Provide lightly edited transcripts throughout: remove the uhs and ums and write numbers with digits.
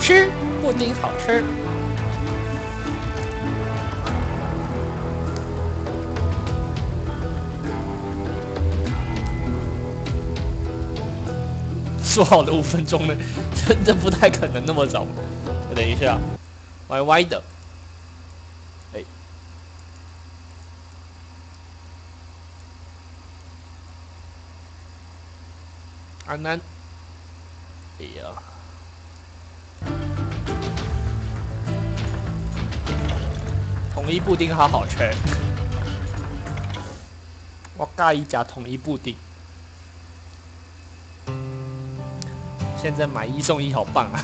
吃，布丁好吃。说好的5分钟呢？真的不太可能那么早。等一下，歪歪的。哎，安安。哎呀，统一布丁好好吃。我介意吃统一布丁。现在买1送1，好棒啊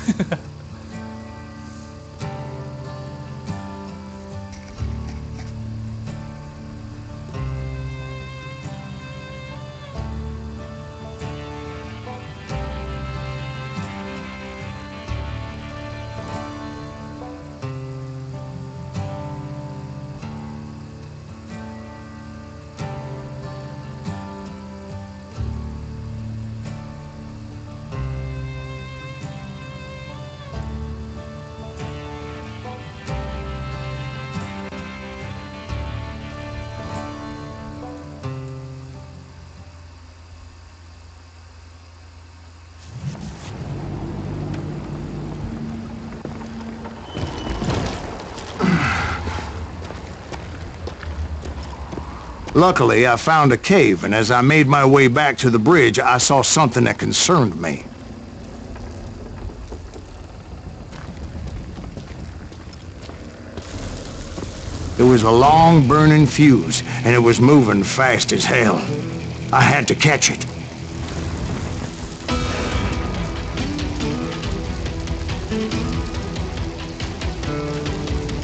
！Luckily, I found a cave, and as I made my way back to the bridge, I saw something that concerned me. It was a long burning fuse, and it was moving fast as hell. I had to catch it.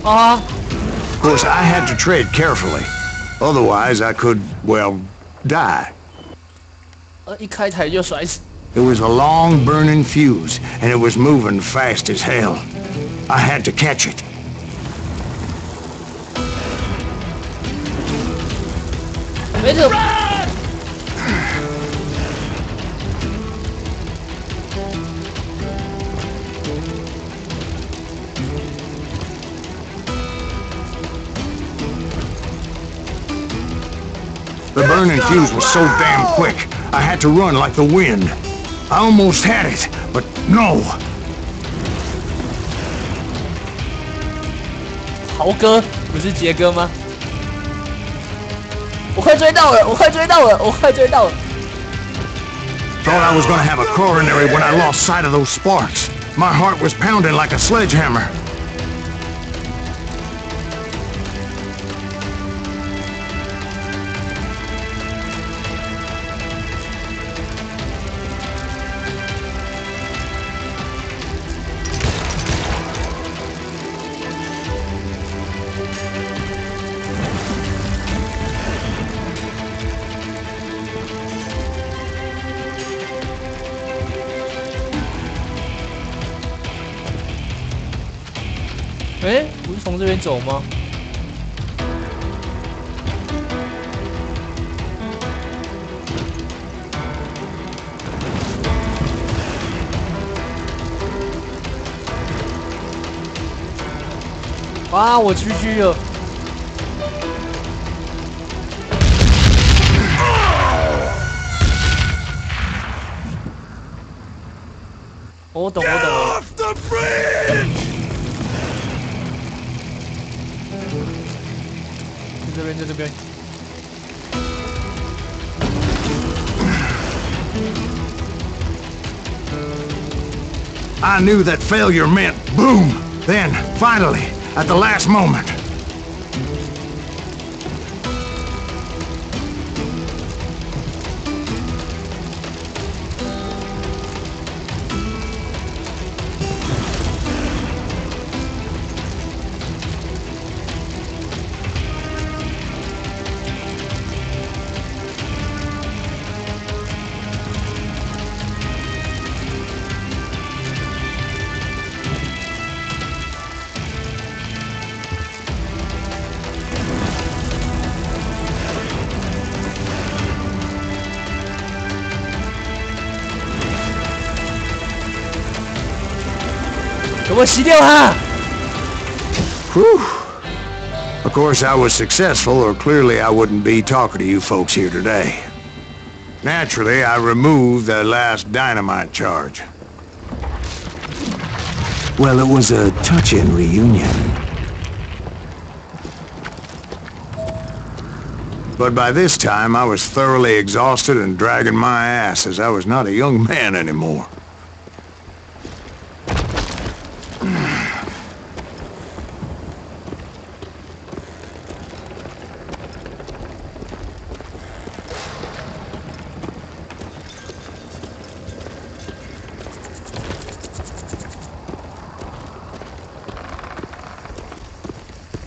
Of course, I had to tread carefully. Otherwise, I could, well, die. It was a long burning fuse, and it was moving fast as hell. I had to catch it. The burning fuse was so damn quick, I had to run like the wind. I almost had it, but no. 豪哥，不是杰哥吗？我快追到了，我快追到了，我快追到了。Thought I was gonna have a coronary when I lost sight of those sparks. My heart was pounding like a sledgehammer.哎，不是从这边走吗？哇，我GG了！我懂，我懂了。在这边。I knew that failure meant boom. Then, finally, at the last moment. 洗掉他。Whew. Of course, I was successful, or clearly I wouldn't be talking to you folks here today. Naturally, I removed the last dynamite charge. Well, it was a touching reunion. But by this time, I was thoroughly exhausted and dragging my ass as I was not a young man anymore.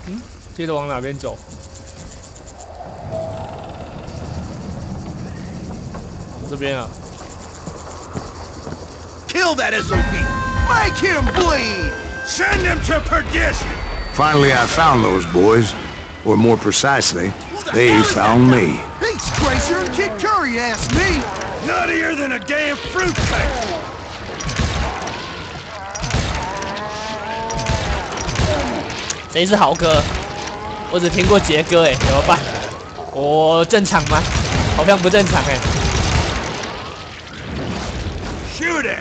嗯，接着往哪边走？ 这边啊 Kill that SOB! Make him bleed! Send him to perdition! Finally, I found those boys. Or more precisely, they found me. He's crazier than Kid Curry, asked me! Nuttier than a damn fruitcake! 谁是豪哥？我只听过杰哥，哎，怎么办？我正常吗？好像不正常，哎。 Shoot it!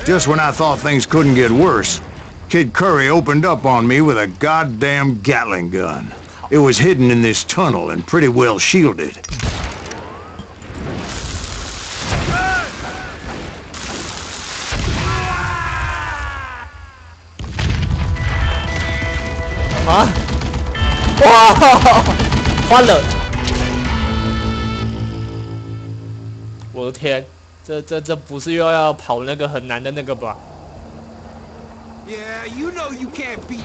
Just when I thought things couldn't get worse, Kid Curry opened up on me with a goddamn Gatling gun. It was hidden in this tunnel and pretty well shielded. Ah! 哇！欢乐！我的天，这不是又要跑那个很难的那个吧？ Yeah, you know you can't beat me.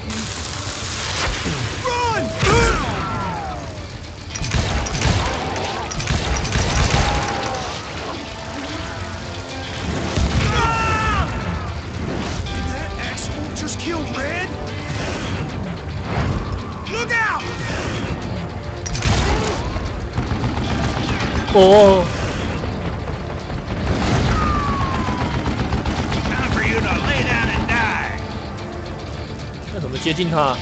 Run! Did that asshole just kill Red? Look out! 哦。 Time for you to lay down and die. 那怎么接近他？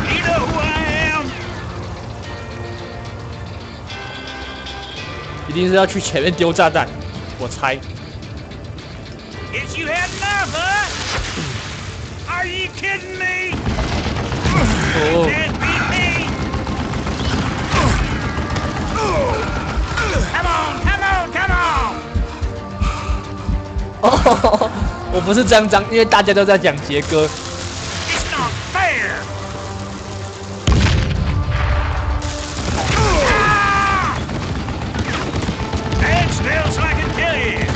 You know who I am? 一定是要去前面丢炸弹，我猜。 Guess you had enough, huh? Are you kidding me? Oh. Can't beat me. Come on, come on, come on! 哦，我不是这样，因为大家都在讲杰哥。 It's not fair. Stand still so I can kill you.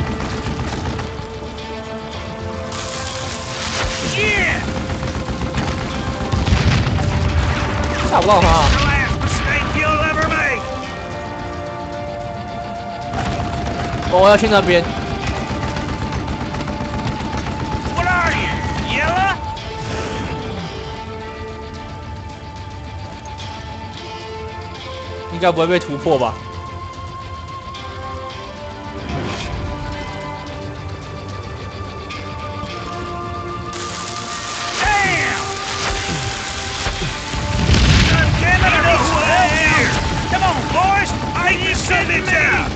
Yeah. 打不到他。 The last mistake you'll ever make. 我要去那边。 What are you? Yellow? 应该不会被突破吧？ Damn! God damn it, I know who I am! Come on, boys! I need something now!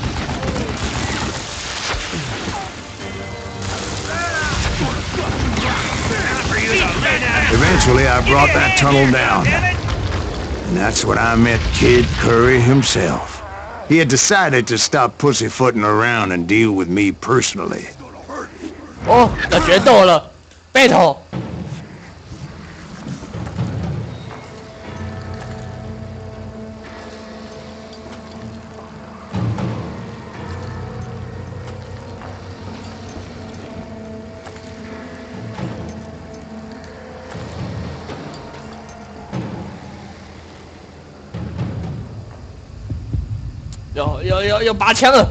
Time for you to lay down. Eventually, I brought that tunnel down. Damn it! And that's when I met Kid Curry himself. He had decided to stop pussyfooting around and deal with me personally. 哦，要决斗了，背头。要拔枪了。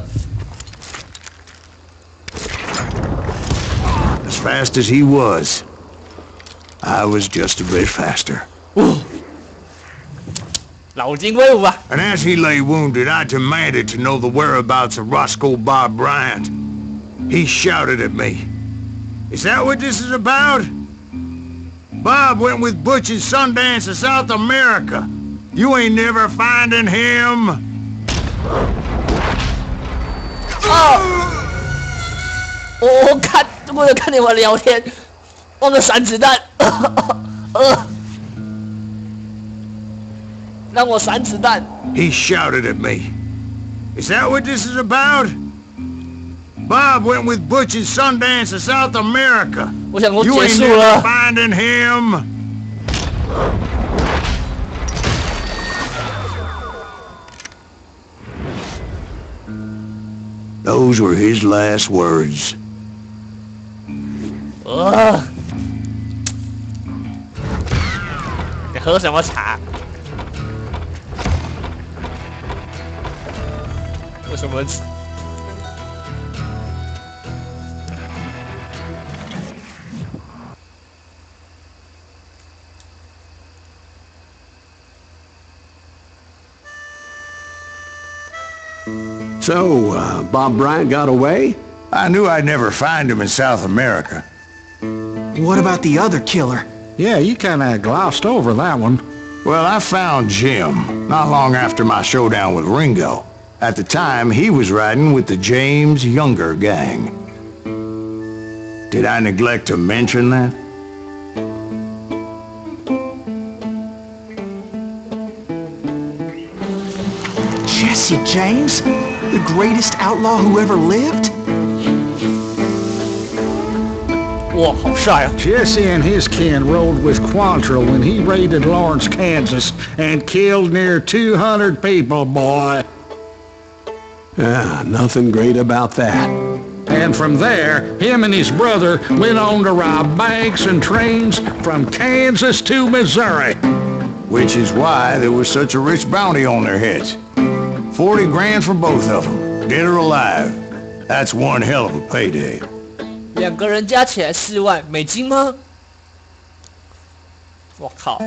As fast as he was, I was just a bit faster. 老金威武啊！ And as he lay wounded, I demanded to know the whereabouts of Roscoe Bob Bryant. He shouted at me. Is that what this is about? Bob went with Butch and Sundance to South America. You ain't never finding him. 我有看你们聊天，忘了闪子弹，让我闪子弹。 He shouted at me. Is that what this is about? Bob went with Butch and Sundance to South America. 我想说 You 结 ain't 束 never 了。 finding him. Those were his last words. 你喝什么茶？为什么？ So, Bob Bryant got away? I knew I'd never find him in South America. What about the other killer? Yeah, you kinda glossed over that one. Well, I found Jim not long after my showdown with Ringo. At the time, he was riding with the James Younger gang. Did I neglect to mention that? Jesse James? The greatest outlaw who ever lived? 哇，好帅啊！ Jesse and his kin rode with Quantrill when he raided Lawrence, Kansas, and killed near 200 people, boy. Ah, nothing great about that. And from there, him and his brother went on to rob banks and trains from Kansas to Missouri. Which is why there was such a rich bounty on their heads. 40 grand for both of them, dead or alive. That's one hell of a payday. 两个人加起来4万美金吗？我靠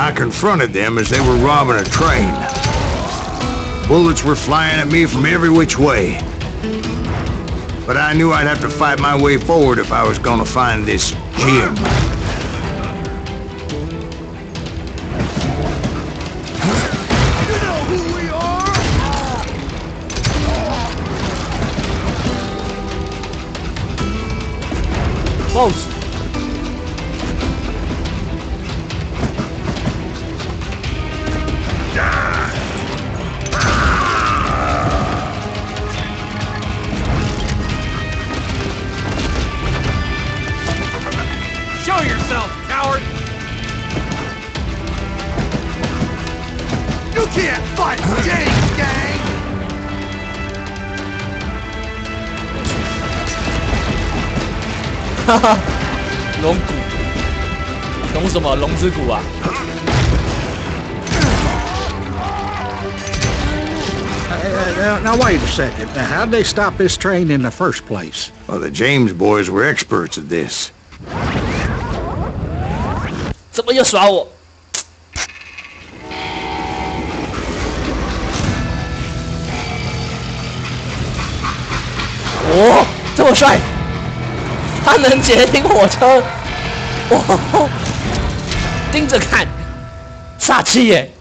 ！I confronted them as they were robbing a train. Bullets were flying at me from every which way. But I knew I'd have to fight my way forward if I was gonna find this Jim. You know who we are! Boss， Show yourself, coward! You can't fight James, gang! 哈哈，龙骨，龙什么？龙之骨啊！ Now wait a second. Now, how'd they stop this train in the first place? Well, the James boys were experts at this. 怎么又耍我？哦，这么帅！他能截停火车，哦，盯着看，煞气耶！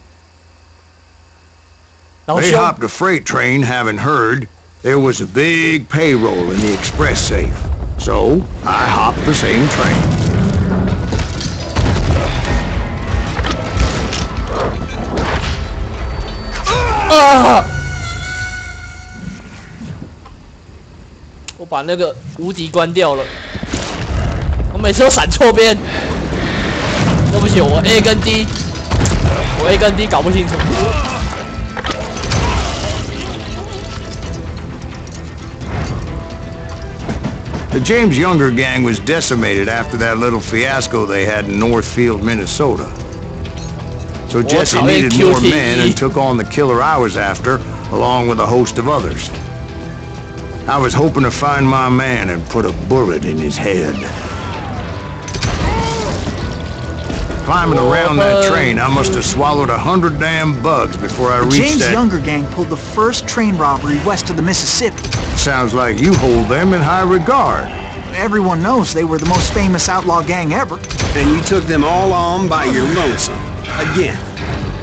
老 They 兄， hopped a freight train, having heard there was a big payroll in the express safe. So, I hopped the same train. 啊！把那个无敌关掉了。我每次都闪错边。对不起，我 A 跟 D， 我 A 跟 D 搞不清楚。The James Younger gang was decimated after that little fiasco they had in Northfield, Minnesota. So Jesse needed more men and took on the killer I was after, along with a host of others. I was hoping to find my man and put a bullet in his head. Climbing around that train, I must have swallowed 100 damn bugs before I reached James that... Younger gang pulled the first train robbery west of the Mississippi. Sounds like you hold them in high regard. Everyone knows they were the most famous outlaw gang ever. And you took them all on by your lonesome. Again.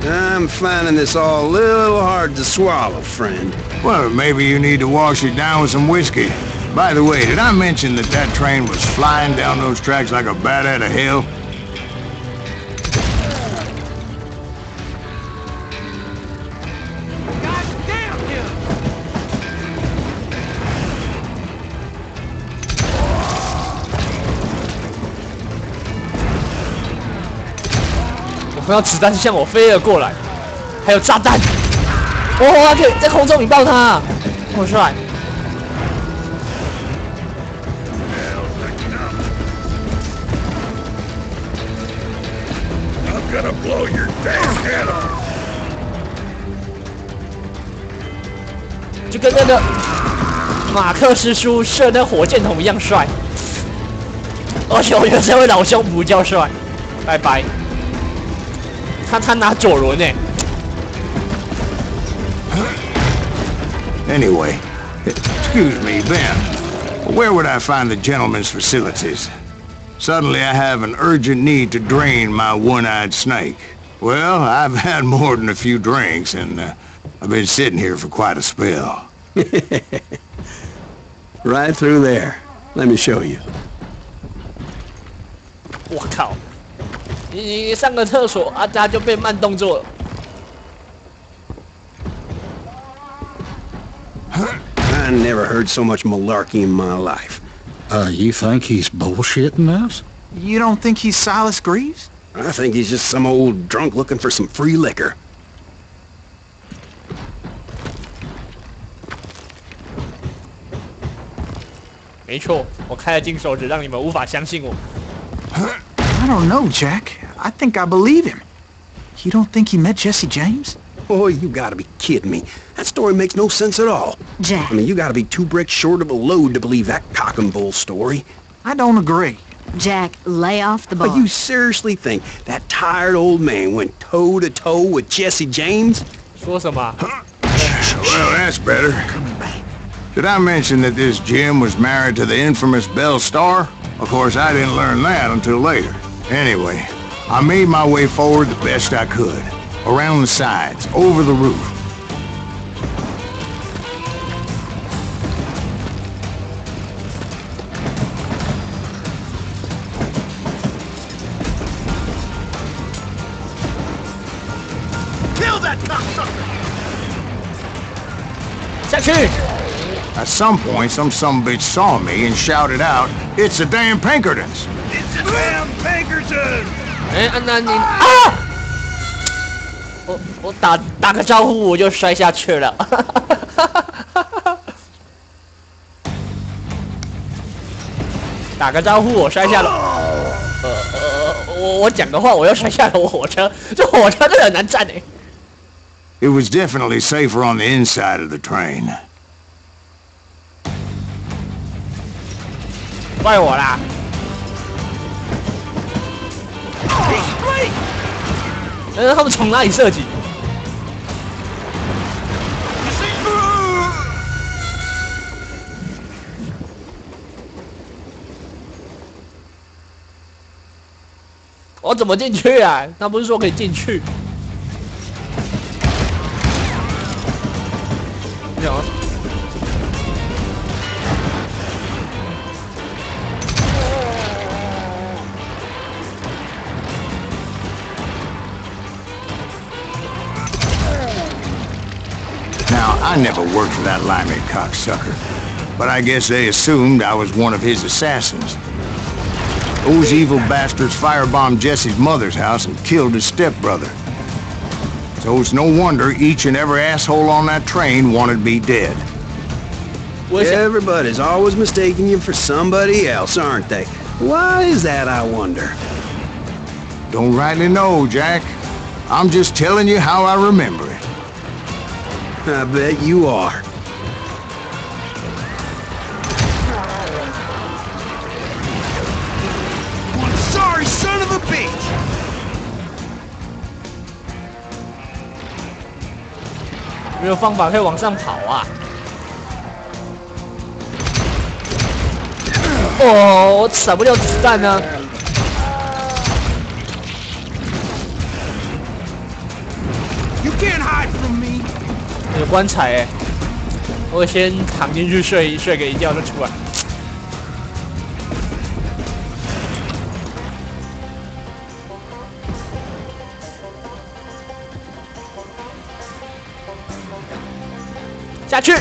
I'm finding this all a little hard to swallow, friend. Well, maybe you need to wash it down with some whiskey. By the way, did I mention that that train was flying down those tracks like a bat out of hell?我要子弹向我飞了过来，还有炸弹，哇，可以在空中引爆它，好帅！就跟那个马克师叔射那火箭筒一样帅，而且我觉得这位老兄比较帅，拜拜。他拿左轮呢。Anyway, excuse me, Ben. Where would I find the gentleman's facilities? Suddenly I have an urgent need to drain my one-eyed snake. Well, I've had more than a few drinks, and I've been sitting here for quite a spell. Right through there. Let me show you. 我靠！你上个厕所啊，他就变慢动作了。I never heard so much malarkey in my life. You think he's bullshitting us? You don't think he's Silas Greaves? I think he's just some old drunk looking for some free liquor. 没错，我开了金手指，让你们无法相信我。I don't know, Jack. I think I believe him. You don't think he met Jesse James? Oh, you gotta be kidding me. That story makes no sense at all. Jack. I mean, you gotta be 2 bricks short of a load to believe that cock and bull story. I don't agree. Jack, lay off the bar. But you seriously think that tired old man went toe-to-toe with Jesse James? 说什么？ Well, that's better. Did I mention that this Jim was married to the infamous Belle Starr? Of course, I didn't learn that until later. Anyway, I made my way forward the best I could. Around the sides, over the roof. Kill that cocksucker! 下去！ At some point, some sumbitch saw me and shouted out, "It's the damn Pinkertons!" It's a damn Pinkerton! 哎，那你啊！我打个招呼我就摔下去了。打个招呼我摔下了。我讲的话我又摔下了我火车，这火车真的很难站哎。It was definitely safer on the inside of the train. 怪我啦！他们从哪里射击？我怎么进去啊？他不是说可以进去？有。Now, I never worked for that limey cocksucker. but I guess they assumed I was one of his assassins. Those evil bastards firebombed Jesse's mother's house and killed his stepbrother. So it's no wonder each and every asshole on that train wanted me dead. Everybody's always mistaking you for somebody else, aren't they? Why is that, I wonder? Don't rightly know, Jack. I'm just telling you how I remember it. I bet you are. One sorry son of a bitch! 没有方法可以往上跑啊！哦，我闪不掉子弹呢。You can't hide from me! 有棺材哎，我先躺进去睡个一觉就出来。下去。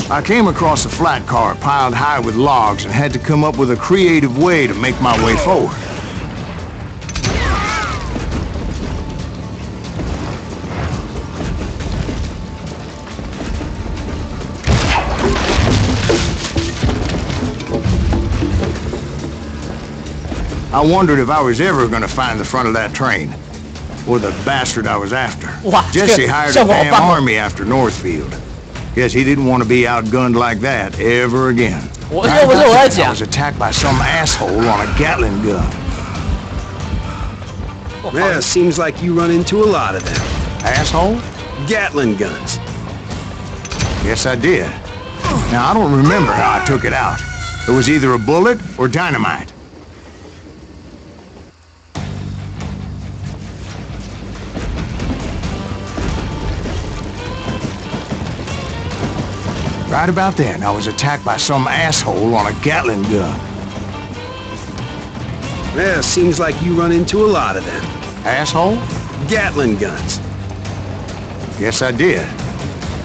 I came across a flat car piled high with logs and had to come up with a creative way to make my way forward. I wondered if I was ever going to find the front of that train, or the bastard I was after. Wow, Jesse hired a damn army after Northfield. Yes, he didn't want to be outgunned like that ever again. I was attacked by some asshole on a Gatling gun. Yeah, seems like you run into a lot of them. Asshole? Gatling guns. Yes, I did. Now, I don't remember how I took it out. It was either a bullet or dynamite. Right about then, I was attacked by some asshole on a Gatling gun. Yeah, seems like you run into a lot of them. Asshole? Gatling guns. Yes, I did.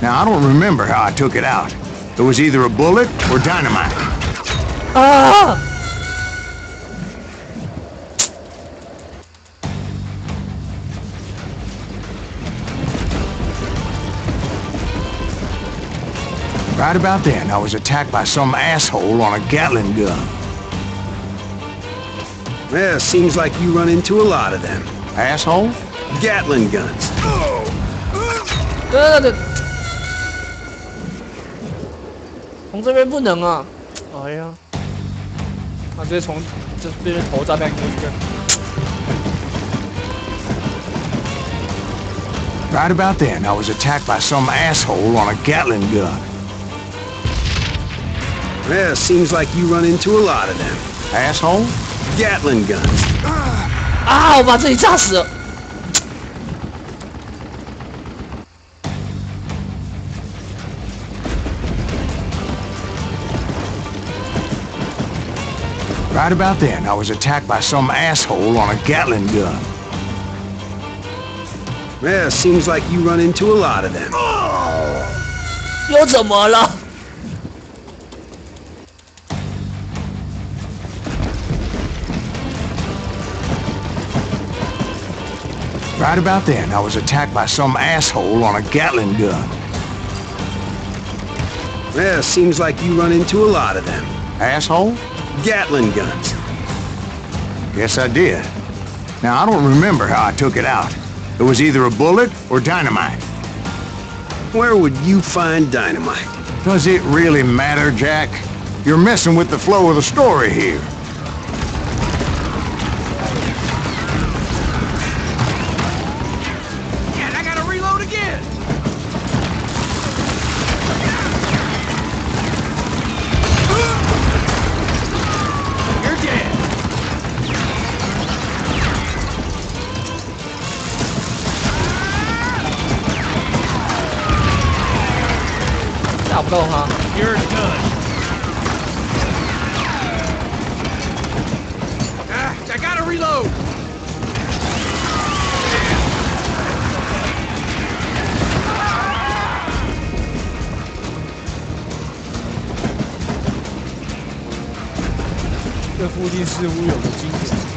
Now, I don't remember how I took it out. It was either a bullet or dynamite. Ah! Right about then, I was attacked by some asshole on a Gatling gun. Yeah, seems like you run into a lot of them. Asshole? Gatling guns. 从这边不能啊！哎呀，直接从这边投炸弹过去。Right about then, I was attacked by some asshole on a Gatling gun. Yeah, seems like you run into a lot of them. Asshole? Gatling guns. 啊！我把自己炸死了。Right about then, I was attacked by some asshole on a Gatling gun. Yeah, seems like you run into a lot of them. 又怎么了？ Right about then, I was attacked by some asshole on a Gatling gun. Yeah, seems like you run into a lot of them. Asshole? Gatling guns. Yes, I did. Now, I don't remember how I took it out. It was either a bullet or dynamite. Where would you find dynamite? Does it really matter, Jack? You're messing with the flow of the story here. 打不到他。You're done. I gotta reload. 这附近似乎有个金点。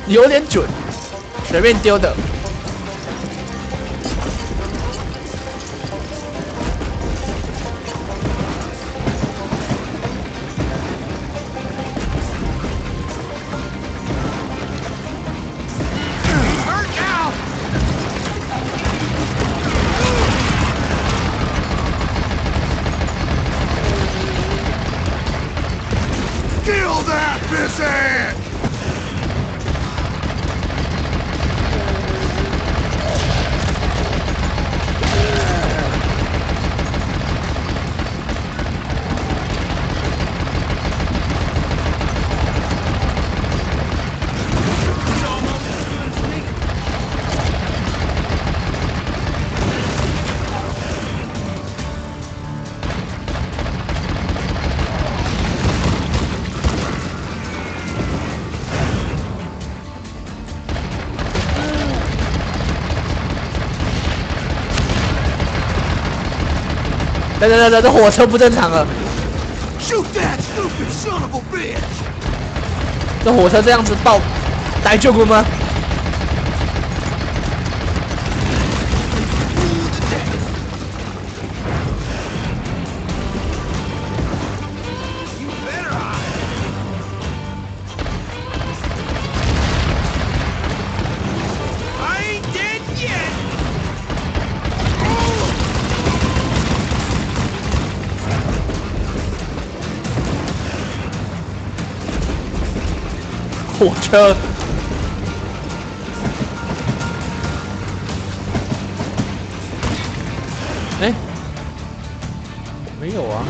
有点准，随便丢的。Kill that pissant!等，这火车不正常了。Shoot that stupid son of a bitch! 这火车这样子爆，大丈夫吗？火车，哎，没有啊。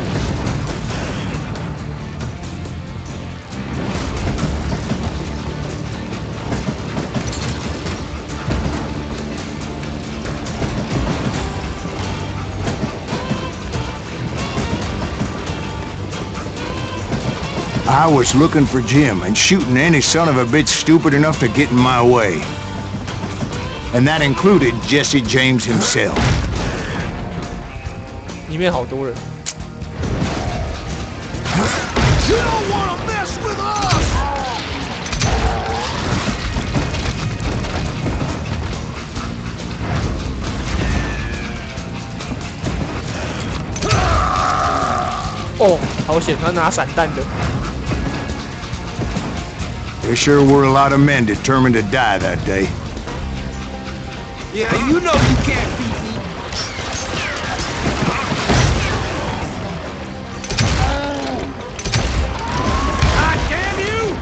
I was looking for Jim and shooting any son of a bitch stupid enough to get in my way. And that included Jesse James himself. 里面好多人。You don't want to mess with us! Oh, 好险，他拿散弹的。There sure were a lot of men determined to die that day. Yeah, you know you can't beat me. God damn you!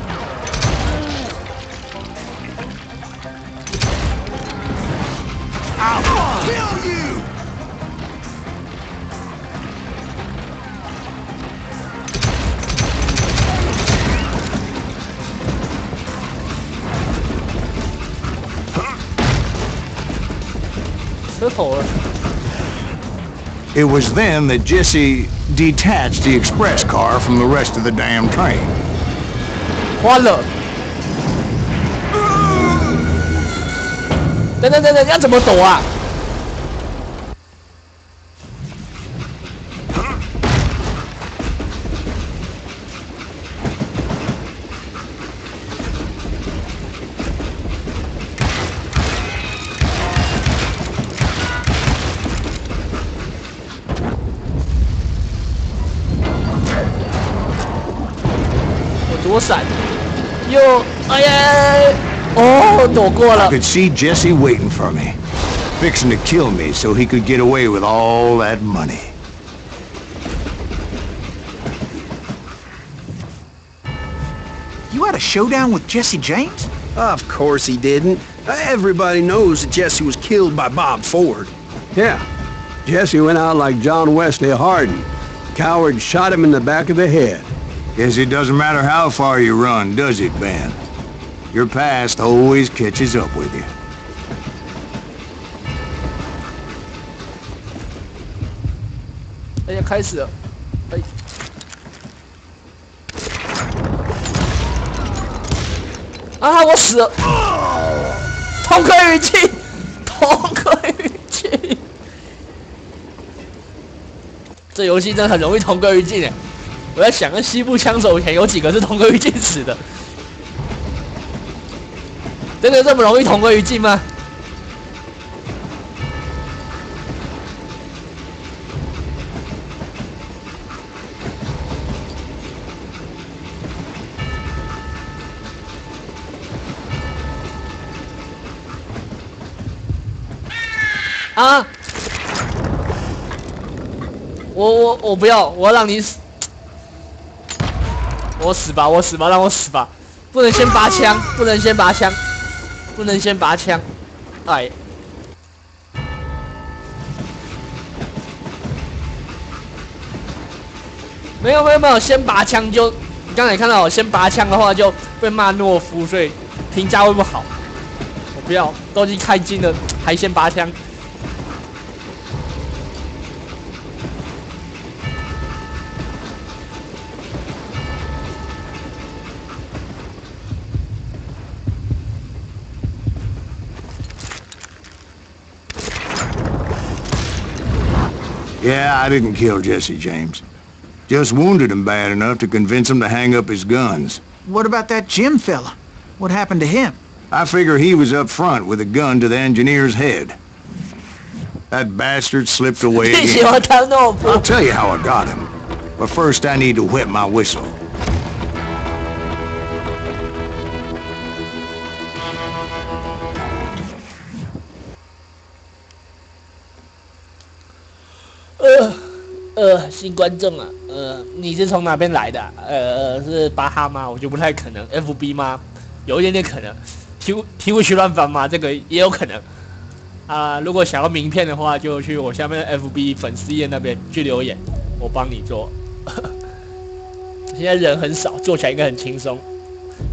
I'll kill you! It was then that Jesse detached the express car from the rest of the damn train. 花了。等，要怎么躲啊？躲闪，又，哎呀，哦，躲过了。 I could see Jesse waiting for me, fixing to kill me so he could get away with all that money. You had a showdown with Jesse James? Of course he didn't. Everybody knows that Jesse was killed by Bob Ford. Yeah. Jesse went out like John Wesley Hardin. Coward shot him in the back of the head. Guess it doesn't matter how far you run, does it, Ben? Your past always catches up with you. 哎呀，开始了！哎，啊，我死了！同归于尽，同归于尽。这游戏真的很容易同归于尽哎！我在想，跟西部枪手以前有几个是同归于尽死的？真的这么容易同归于尽吗？啊！我不要，我要让你死！我死吧，我死吧，让我死吧！不能先拔枪，不能先拔枪，不能先拔枪！哎，没有，先拔枪就，你刚才看到我先拔枪的话就被骂懦夫，所以评价会不好。我不要，都已经开金了，还先拔枪。Yeah, I didn't kill Jesse James. Just wounded him bad enough to convince him to hang up his guns. What about that Jim fella? What happened to him? I figure he was up front with a gun to the engineer's head. That bastard slipped away again. I'll tell you how I got him. But first I need to wet my whistle. 新观众啊，你是从哪边来的？是巴哈吗？我觉得不太可能。FB 吗？有一点点可能。题目区乱翻吗？这个也有可能。啊，如果想要名片的话，就去我下面的 FB 粉丝页那边去留言，我帮你做。现在人很少，做起来应该很轻松，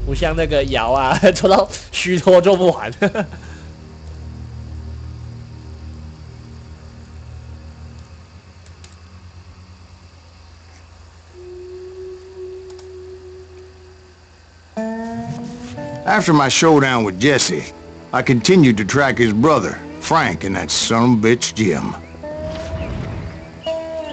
不像那个瑶啊，做到虚脱做不完。After my showdown with Jesse, I continued to track his brother, Frank, and that son of a bitch Jim.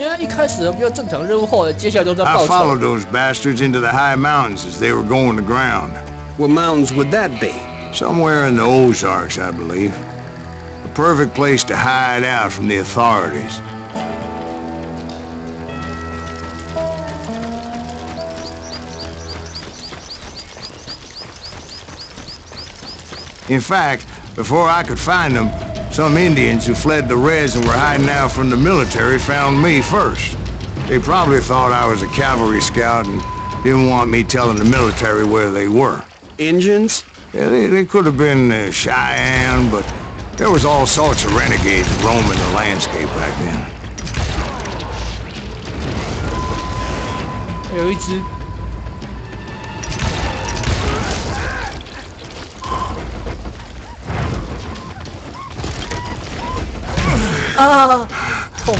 因为一开始比较正常任务，后来接下来都在报 I 仇。 followed those bastards into the high mountains as they were going to ground. What mountains would that be? Somewhere in the Ozarks, I believe. A perfect place to hide out from the authorities. In fact, before I could find them, some Indians who fled the res and were hiding out from the military found me first. They probably thought I was a cavalry scout and didn't want me telling the military where they were. Engines? Yeah, they could have been Cheyenne, but there was all sorts of renegades roaming the landscape back then. 有一只。啊，痛！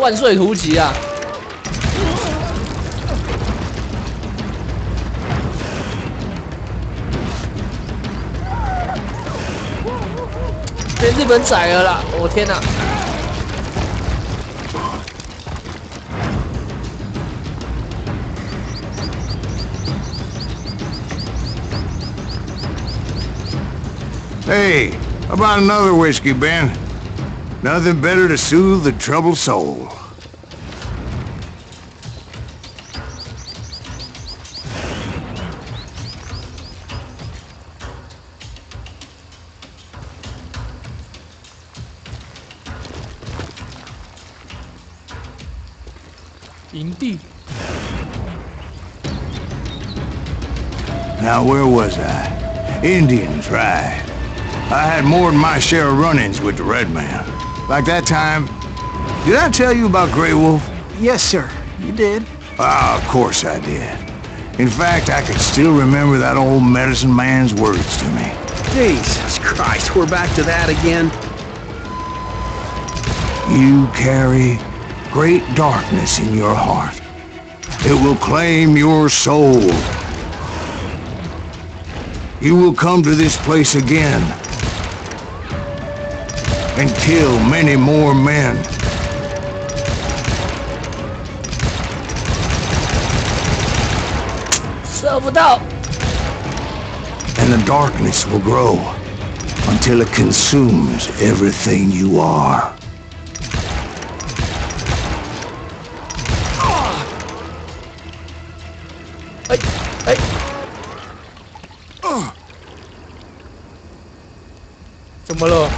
万岁图集啊！被日本宰了啦！我天哪！Hey, how about another whiskey, Ben? Nothing better to soothe the troubled soul. 营地。 Now, where was I? Indians, right. I had more than my share of run-ins with the red man. Like that time... Did I tell you about Grey Wolf? Yes, sir. You did. Ah, of course I did. In fact, I can still remember that old medicine man's words to me. Jesus Christ, we're back to that again? You carry great darkness in your heart. It will claim your soul. You will come to this place again and kill many more men. And the darkness will grow until it consumes everything you are. Hey. 怎么了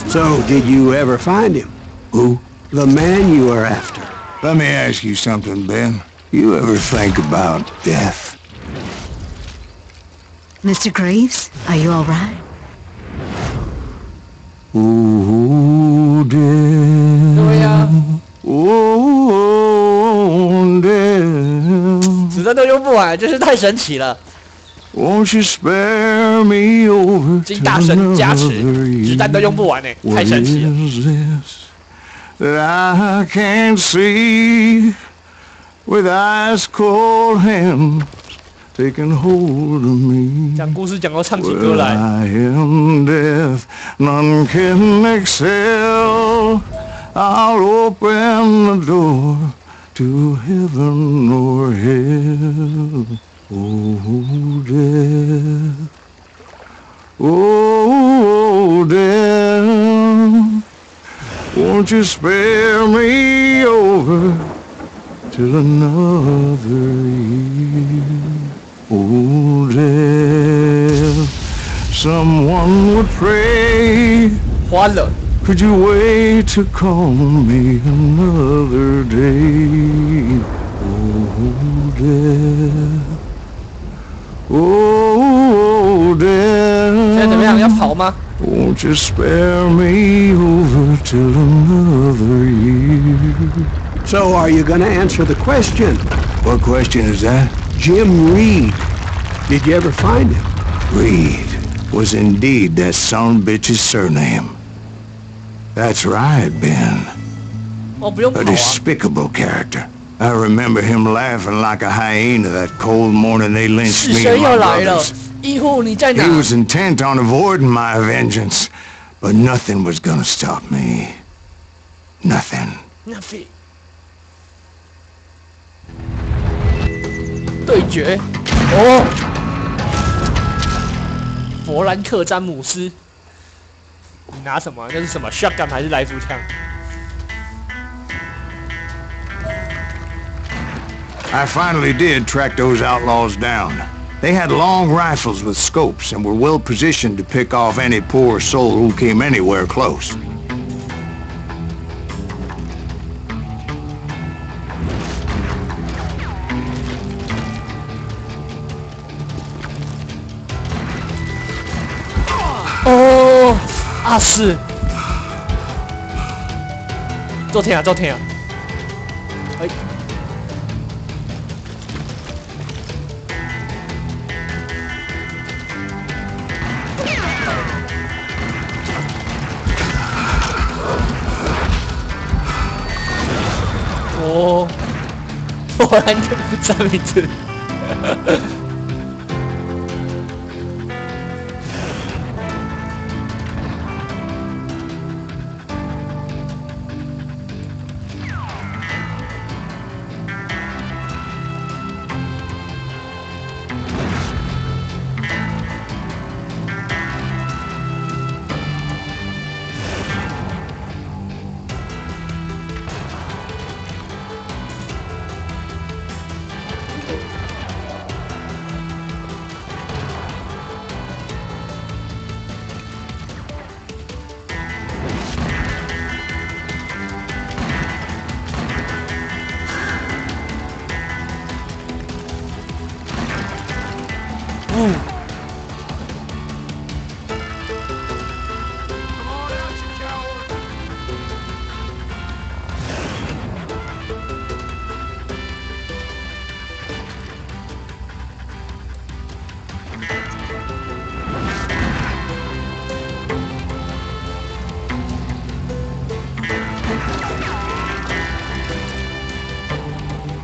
？So, did you ever find him? Who? The man you are after. Let me ask you something, Ben. You ever think about death? Mr. Greaves, are you all right? Ooh, death. 对呀， Oh, death. 子弹都用不完，真是太神奇了。 Won't you spare me over 金大神加持，子弹都用不完呢，太神奇了。 That I can't see with ice cold hands taking hold of me. 讲故事讲到唱起歌 Well, 来， I am death, none can excel. I'll open the door to heaven or hell. Oh, death. Oh, death. Won't you spare me over till another year? Oh, death. Someone would pray. 欢乐。 Could you wait to call me another day? Oh, death. Oh, 现在怎么样？要 death. 跑吗？ Won't you spare me over till another year? So, are you gonna answer the question? What question is that? Jim Reed. Did you ever find him? Reed was indeed that son of a bitch's surname. That's right, Ben. 哦，不用跑 A 啊。 despicable character. I remember him laughing like a hyena that cold morning they lynched 死 me 神 and 又 my 来了 brothers.，医护你在哪 He？ was intent on avoiding my vengeance, but nothing was gonna stop me. Nothing. 那飞。对决，哦，弗兰克詹姆斯，你拿什么？那是什么 ？shotgun 还是来福枪？ I finally did track those outlaws down. They had long rifles with scopes and were well positioned to pick off any poor soul who came anywhere close. Oh, 啊是，做天啊，做天啊！哎。我来三明治。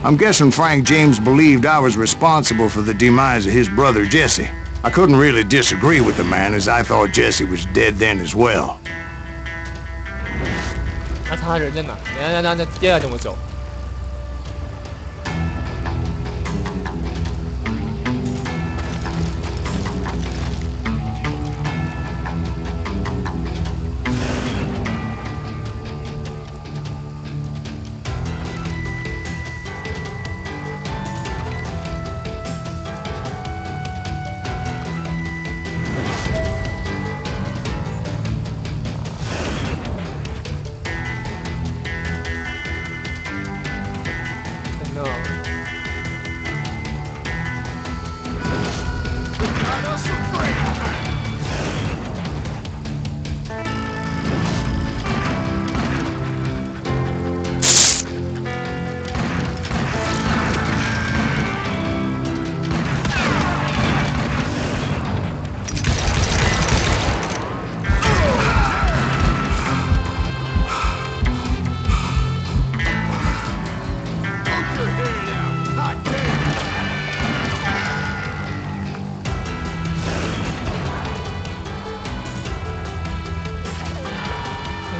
I'm guessing Frank James believed I was responsible for the demise of his brother Jesse. I couldn't really disagree with the man, as I thought Jesse was dead then as well. 那他人在哪？那接下来怎么走？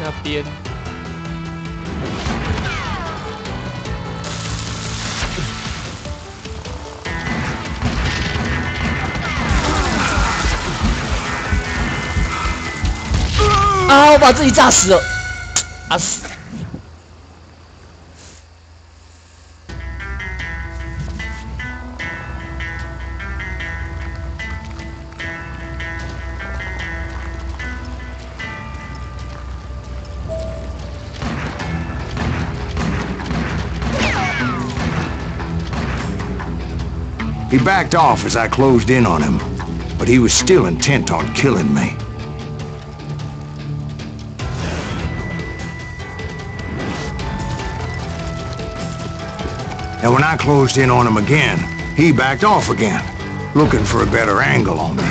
那边。啊！我把自己炸死了，啊死！ He backed off as I closed in on him, but he was still intent on killing me. And when I closed in on him again, he backed off again, looking for a better angle on me.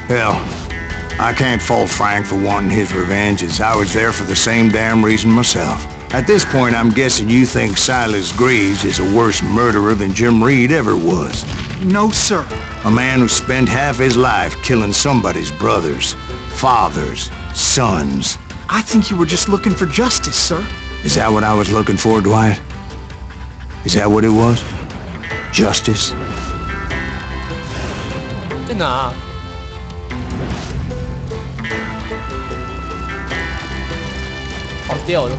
Hell, I can't fault Frank for wanting his revenge, as I was there for the same damn reason myself. At this point, I'm guessing you think Silas Greaves is a worse murderer than Jim Reed ever was. No, sir. A man who spent half his life killing somebody's brothers, fathers, sons. I think you were just looking for justice, sir. Is that what I was looking for, Dwight? Is that what it was? Justice? 在哪？跑掉了。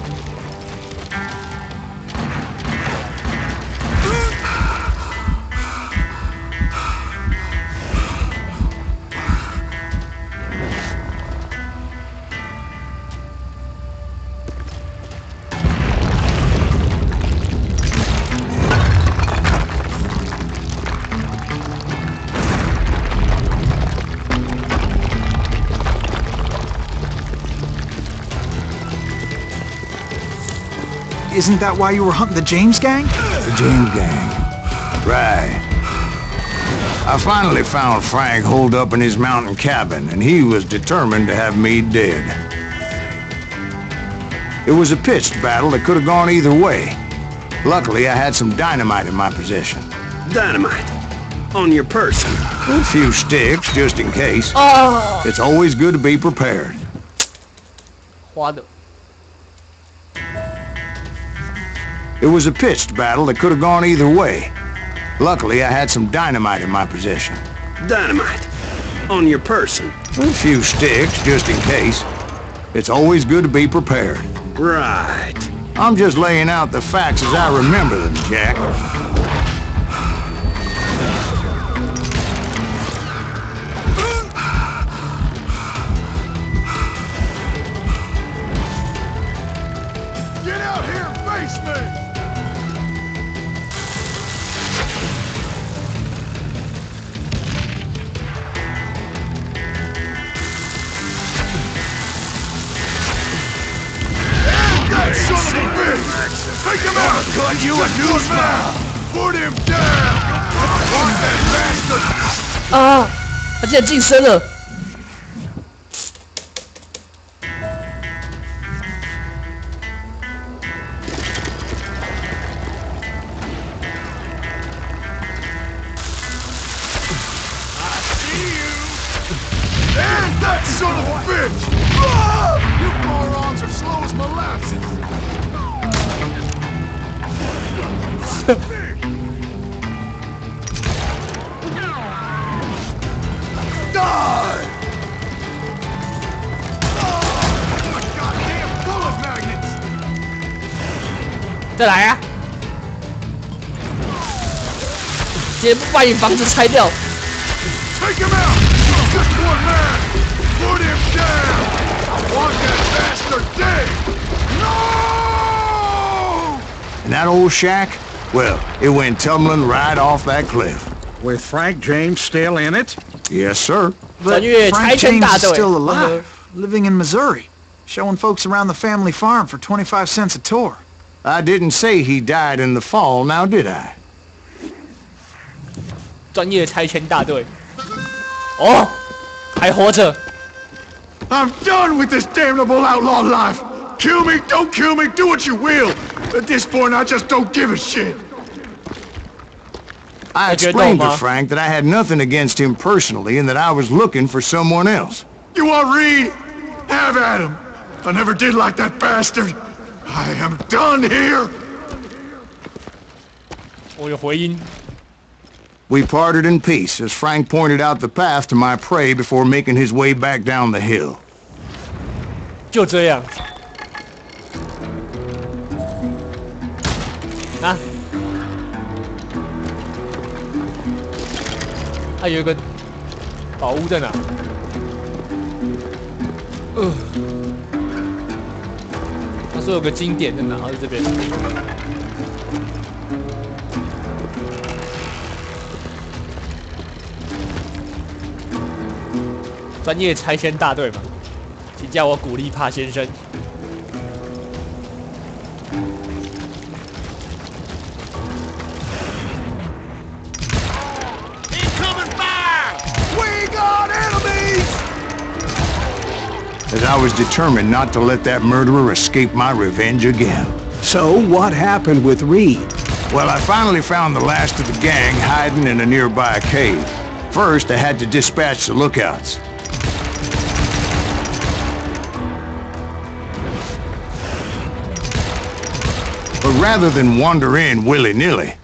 Isn't that why you were hunting the James gang? The James gang. Right. I finally found Frank holed up in his mountain cabin, and he was determined to have me dead. It was a pitched battle that could have gone either way. Luckily, I had some dynamite in my possession. Dynamite? On your person? A few sticks, just in case. Oh. It's always good to be prepared. 花的。 It was a pitched battle that could have gone either way. Luckily, I had some dynamite in my possession. Dynamite? On your person? A few sticks, just in case. It's always good to be prepared. Right. I'm just laying out the facts as I remember them, Jack. Get out here and face me! That son of a bitch! Take him out! Cut you a new man! Put him down! Fuck that bastard! 啊！他竟然晋升了！ And that son of a bitch! You morons are slow as molasses! Die! Oh, goddamn bullet magnets! 再来啊！直接把你房子拆掉！ Take him out! Just one man! Put him down! I want that bastard dead! No! And that old shack? Well, it went tumbling right off that cliff. With Frank James still in it? Yes, sir. But 咱越拆 Frank 迁 James 大 is 队 still alive, living in Missouri, showing folks around the family farm for 25 cents a tour. I didn't say he died in the fall, now did I? 专业拆迁大队。哦，还活着。 I'm done with this damnable outlaw life! Kill me, don't kill me, do what you will! At this point, I just don't give a shit! I explained to Frank that I had nothing against him personally and that I was looking for someone else. You want Reed? Have at him! I never did like that bastard! I am done here! 我有回音。 We parted in peace as Frank pointed out the path to my prey before making his way back down the hill. 就这样。啊！还有一个宝物在哪？他说有个经典在哪？在这边。专业拆迁大队嘛，请叫我古力帕先生。As I was determined not to let that murderer escape my revenge again. So, what happened with Reed? Well, I finally found the last of the gang hiding in a nearby cave. First, I had to dispatch the lookouts. But rather than wander in willy-nilly,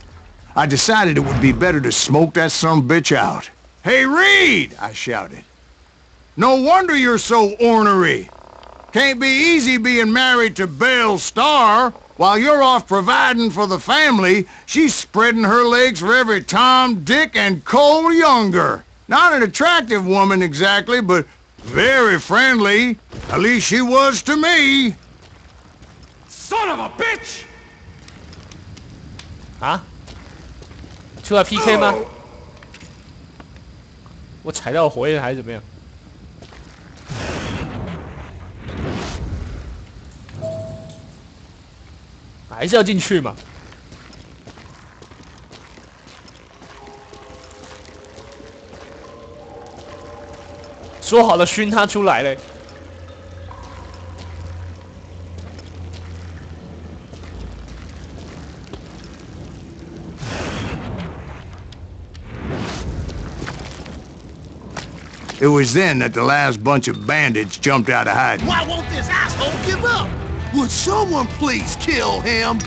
I decided it would be better to smoke that sumbitch out. "Hey, Reed!" I shouted. "No wonder you're so ornery. Can't be easy being married to Belle Starr. While you're off providing for the family, she's spreading her legs for every Tom, Dick, and Cole Younger. Not an attractive woman exactly, but very friendly. At least she was to me. Son of a bitch! 啊？出来 PK 吗？我踩到火焰还是怎么样？还是要进去嘛？说好了熏他出来嘞。It was then that the last bunch of bandits jumped out of hiding. Why won't this asshole give up? Would someone please kill him?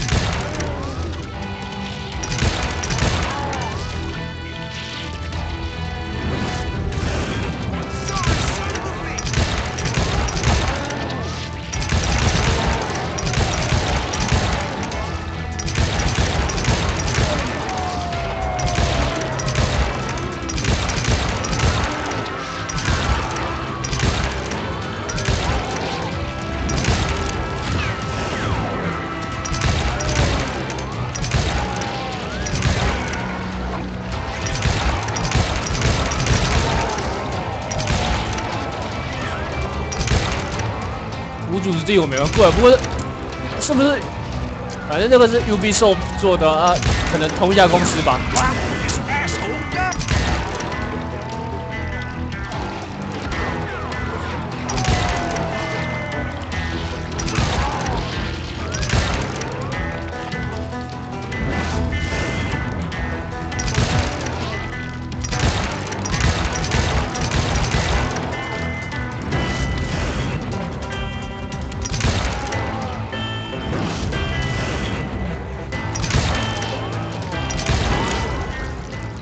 无主之地我没玩过，不过是不是？反正这个是 Ubisoft 做的啊，可能同一家公司吧。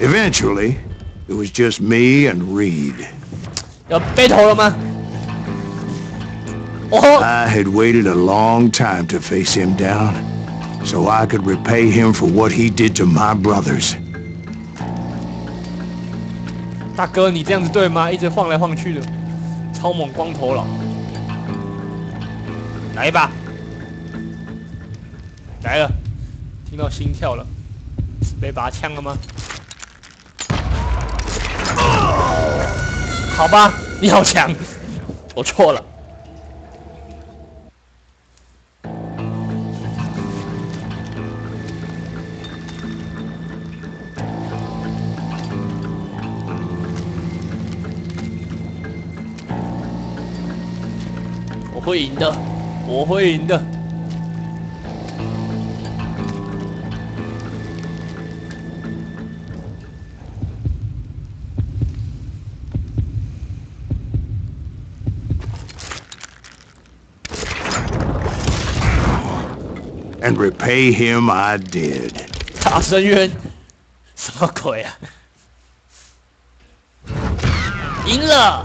Eventually, it was just me and Reed. 要背头了吗？哦， I had waited a long time to face him down, so I could repay him for what he did to my brothers. 大哥，你这样子对吗？一直晃来晃去的，超猛光头佬。来一把，来了，听到心跳了，被拔枪了吗？ 好吧，你好强，我错了。我会赢的，我会赢的。 And repay him I did. 大深渊，什么鬼啊？赢了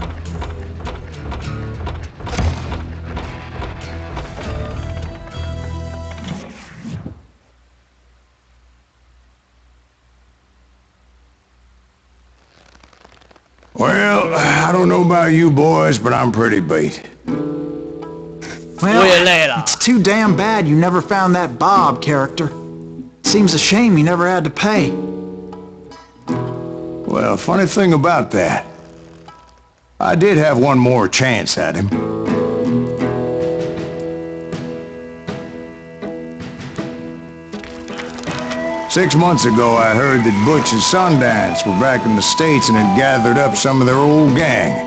！Well, I don't know about you boys, but I'm pretty beat. Well, it's too damn bad you never found that Bob character. Seems a shame you never had to pay. Well, funny thing about that, I did have one more chance at him. Six months ago, I heard that Butch and Sundance were back in the States and had gathered up some of their old gang.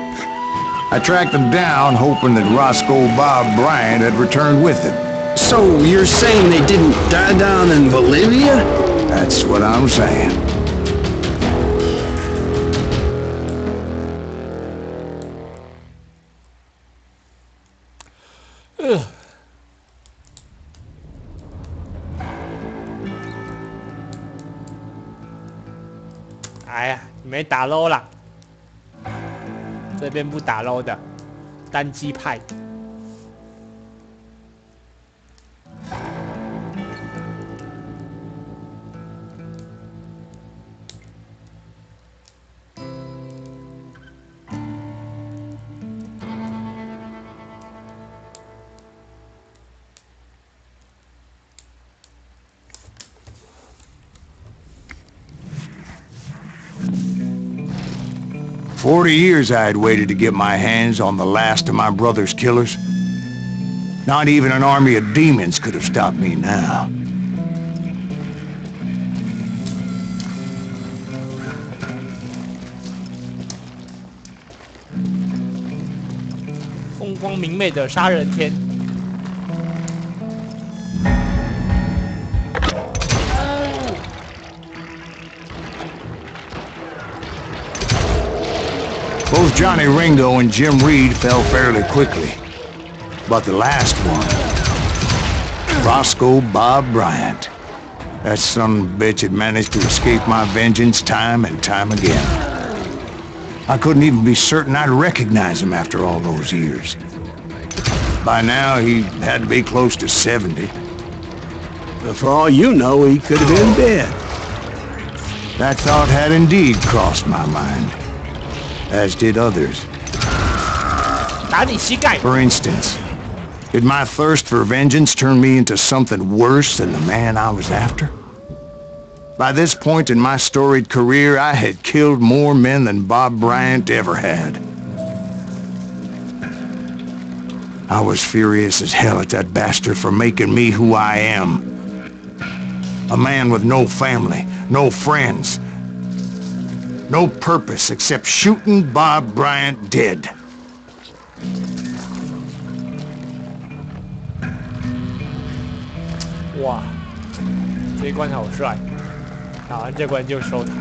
I tracked them down, hoping that Roscoe Bob Bryant had returned with them. So you're saying they didn't die down in Bolivia? That's what I'm saying.哎呀，没打 low 啦，这边不打 low 的，单机派。40 years I had waited to get my hands on the last of my brother's killers. Not even an army of demons could have stopped me now.风光明媚的杀人天。 Both Johnny Ringo and Jim Reed fell fairly quickly. But the last one, Roscoe Bob Bryant, that son of a bitch had managed to escape my vengeance time and time again. I couldn't even be certain I'd recognize him after all those years. By now, he had to be close to 70. But for all you know, he could have been dead. That thought had indeed crossed my mind, as did others. 打你膝盖。 For instance, did my thirst for vengeance turn me into something worse than the man I was after? By this point in my storied career, I had killed more men than Bob Bryant ever had. I was furious as hell at that bastard for making me who I am. A man with no family, no friends, no purpose except shooting Bob Bryant dead. 哇，这一关好帅！打完这关就收台。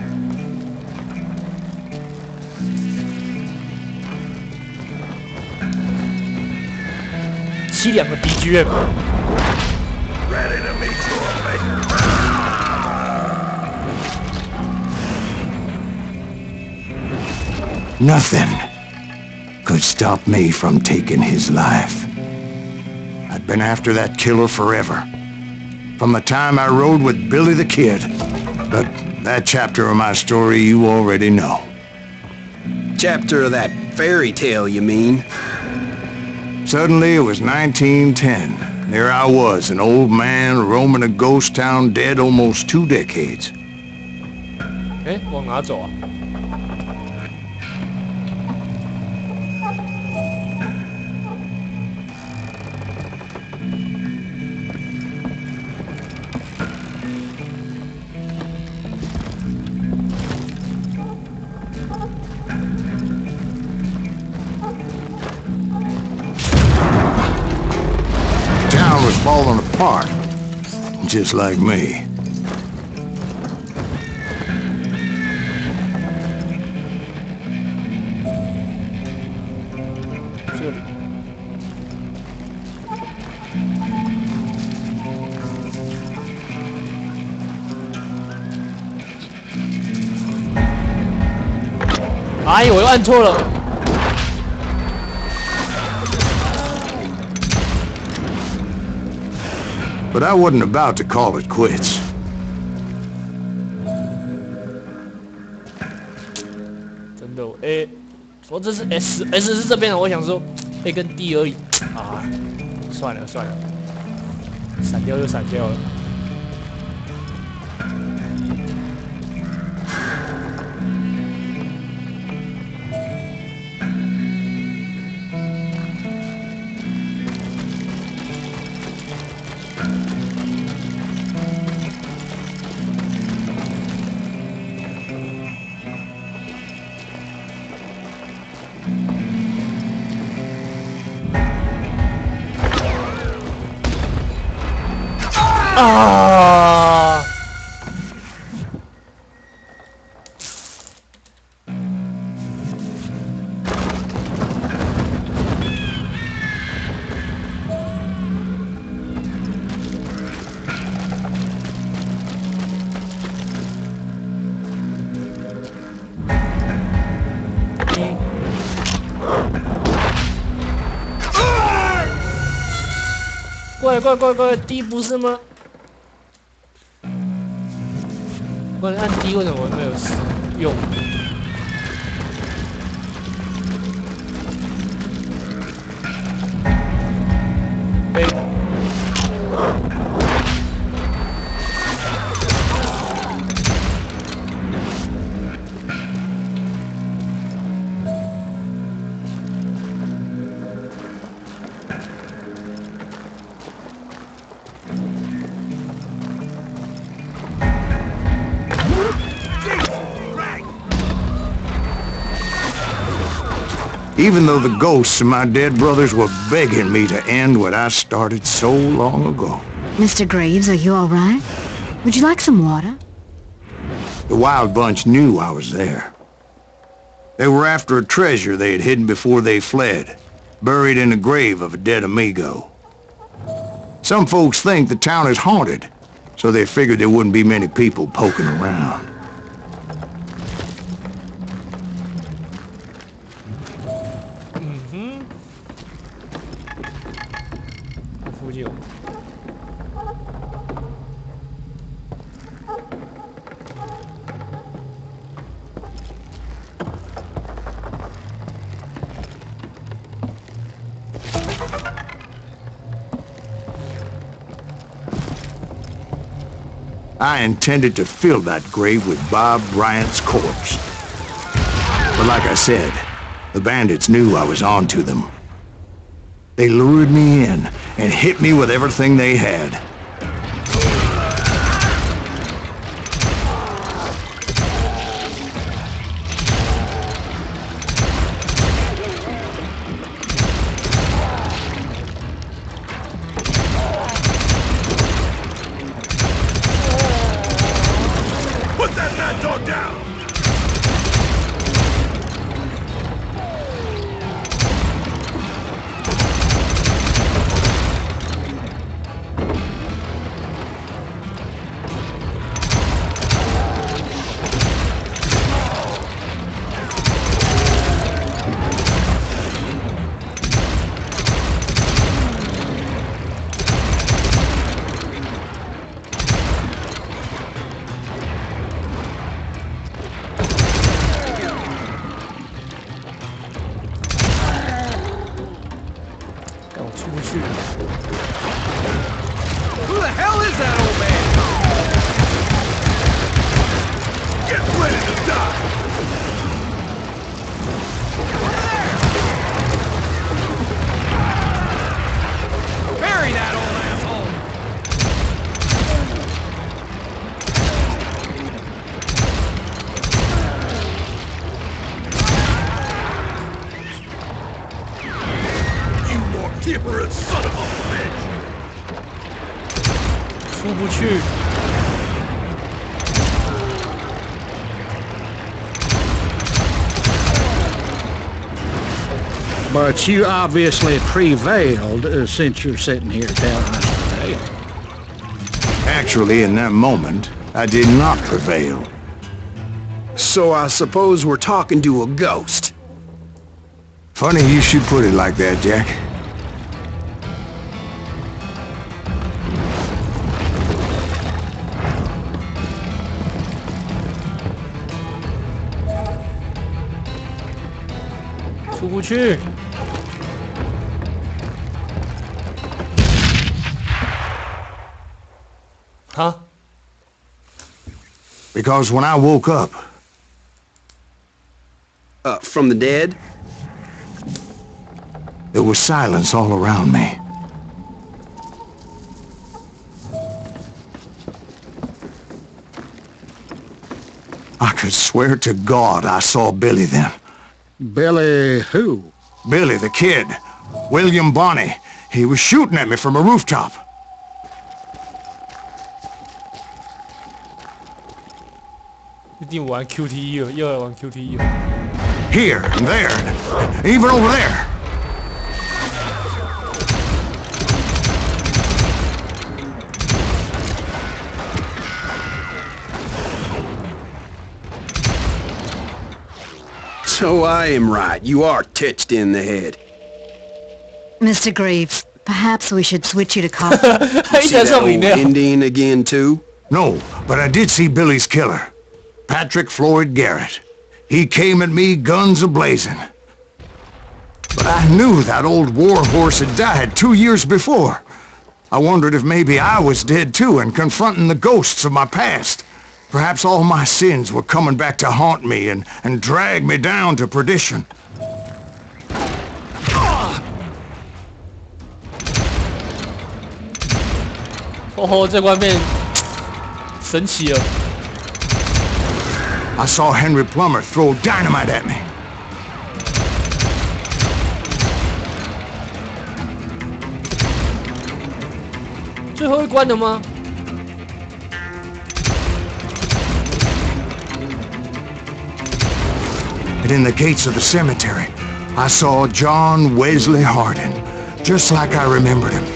凄凉的 BGM。 Ready to meet your maker. Nothing could stop me from taking his life. I'd been after that killer forever. From the time I rode with Billy the Kid. But that chapter of my story you already know. Chapter of that fairy tale, you mean? Suddenly it was 1910. There I was, an old man roaming a ghost town dead almost 2 decades. 哎，往哪走啊？ Was falling apart, just like me.哎，我又按错了。 But I wasn't about to call it quits. 真的，哎，我这是 S 是这边的，我想说 A 跟 D 而已啊，算了算了，闪掉就闪掉了。啊！过来 ，D 不是吗？ 不然按 D 为什么没有使用？飞！ even though the ghosts of my dead brothers were begging me to end what I started so long ago. Mr. Graves, are you all right? Would you like some water? The Wild Bunch knew I was there. They were after a treasure they had hidden before they fled, buried in the grave of a dead amigo. Some folks think the town is haunted, so they figured there wouldn't be many people poking around. I intended to fill that grave with Bob Bryant's corpse. But like I said, the bandits knew I was on to them. They lured me in and hit me with everything they had. Who the hell is that old man? Get ready to die! Bury that old asshole! You more temperate son of a bitch! 出不去。But you obviously prevailed since you're sitting here telling us the tale. Actually, in that moment, I did not prevail. So I suppose we're talking to a ghost. Funny you should put it like that, Jack. Huh? Because when I woke up... From the dead? There was silence all around me. I could swear to God I saw Billy then. Billy who? Billy, the kid. William Bonney. He was shooting at me from a rooftop. Here and there, and even over there. So I am right. You are titched in the head. Mr. Graves, perhaps we should switch you to coffee. See that old Indian again, too? No, but I did see Billy's killer. Patrick Floyd Garrett. He came at me guns a-blazing. But I knew that old war horse had died 2 years before. I wondered if maybe I was dead too and confronting the ghosts of my past. Perhaps all my sins were coming back to haunt me and drag me down to perdition. Oh, 这关面神奇了。 I saw Henry Plummer throw dynamite at me. 最后一关了吗？ And in the gates of the cemetery, I saw John Wesley Hardin, just like I remembered him.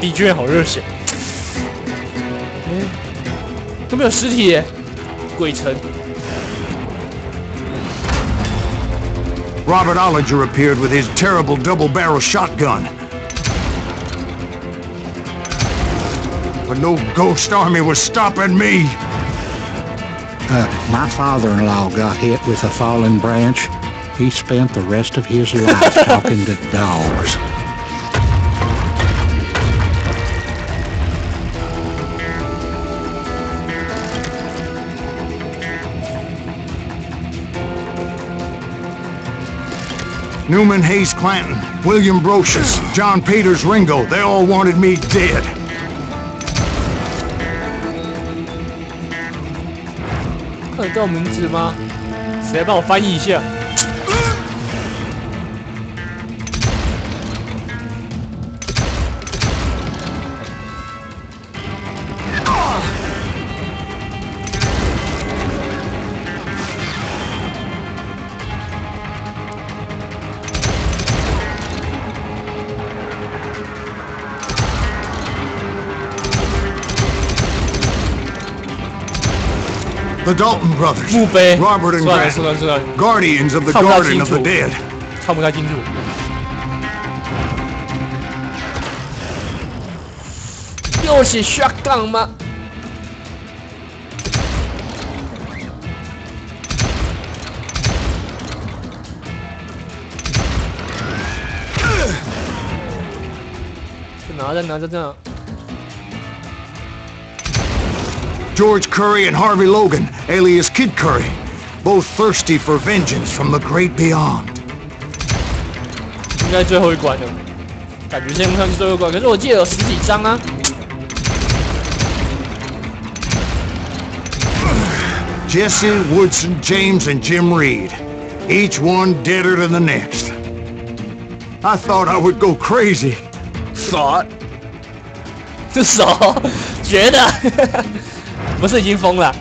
B 居然好热血，都没有尸体耶，鬼城。Robert Ollinger appeared with his terrible double-barrel shotgun. But no ghost army was stopping me. My father-in-law got hit with a fallen branch. He spent the rest of his life talking to dogs. Newman Hayes Clanton, William Brocious, John Peters Ringo, they all wanted me dead. 看得到名字吗？谁来帮我翻译一下？The Dalton brothers, 墓碑 Robert and 算了 Grant, guardians of the Garden of the Dead. 看不太清楚。又是 shotgun 吗？拿着这。 George Curry and Harvey Logan, alias Kid Curry, both thirsty for vengeance from the great beyond. 应该最后一关了，感觉现在看是最后一关，可是我记得有10几张啊。Jesse, Woodson, James, and Jim Reed, each one deader than the next. I thought I would go crazy. Thought? 这手觉得。不是已经疯了？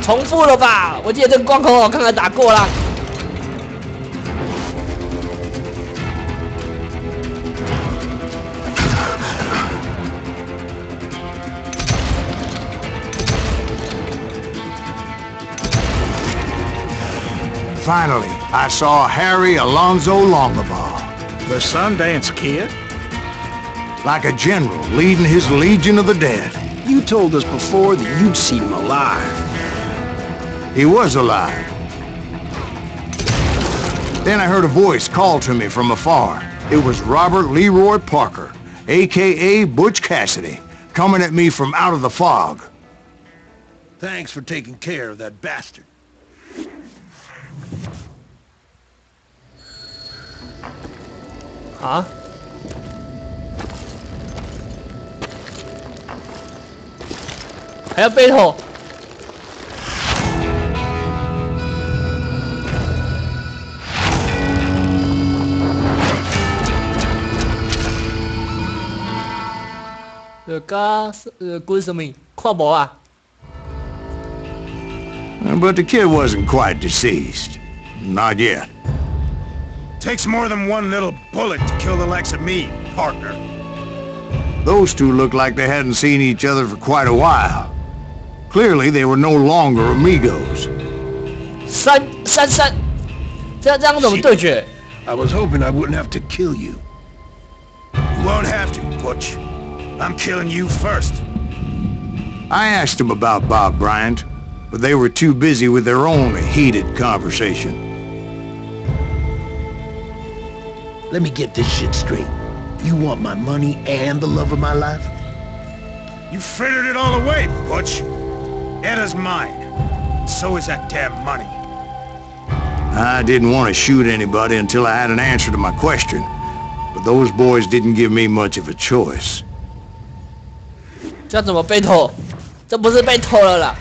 重复了吧？我记得这个关口我刚才打过了。 Finally, I saw Harry Alonzo Longabaugh. The Sundance Kid? Like a general leading his legion of the dead. You told us before that you'd seen him alive. He was alive. Then I heard a voice call to me from afar. It was Robert Leroy Parker, a.k.a. Butch Cassidy, coming at me from out of the fog. Thanks for taking care of that bastard. 啊！还要背头？Gunslinger 看无啊？ But the kid wasn't quite deceased. Not yet. Takes more than one little bullet to kill the likes of me, partner. Those two looked like they hadn't seen each other for quite a while. Clearly, they were no longer amigos. 3-3-3，这样怎么对决？ I was hoping I wouldn't have to kill you. You won't have to, Butch. I'm killing you first. I asked them about Bob Bryant, but they were too busy with their own heated conversation. Let me get this shit straight. You want my money and the love of my life? You frittered it all away, Butch. Etta's mine. So is that damn money. I didn't want to shoot anybody until I had an answer to my question, but those boys didn't give me much of a choice. 这怎么被偷？这不是被偷了啦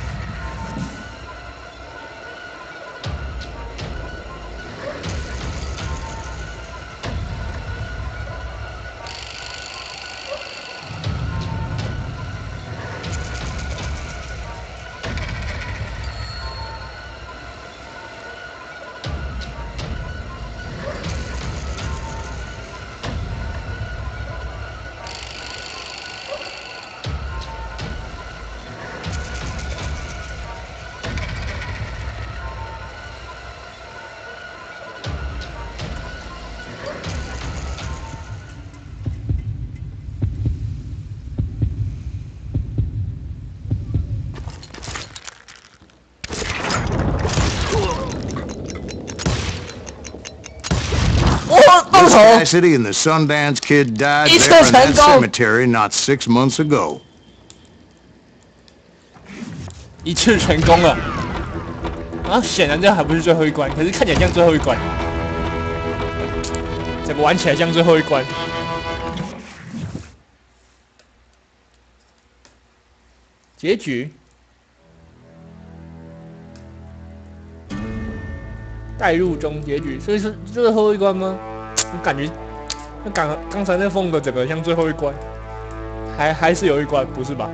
！Cassidy and the Sundance Kid died there in that cemetery not 6 months ago. 一次成功了。啊，显然这还不是最后一关，可是看起来像最后一关。怎么玩起来像最后一关？结局。带入中结局，所以是最后一关吗？我感觉，刚才那风格整个像最后一关，还是有一关，不是吧？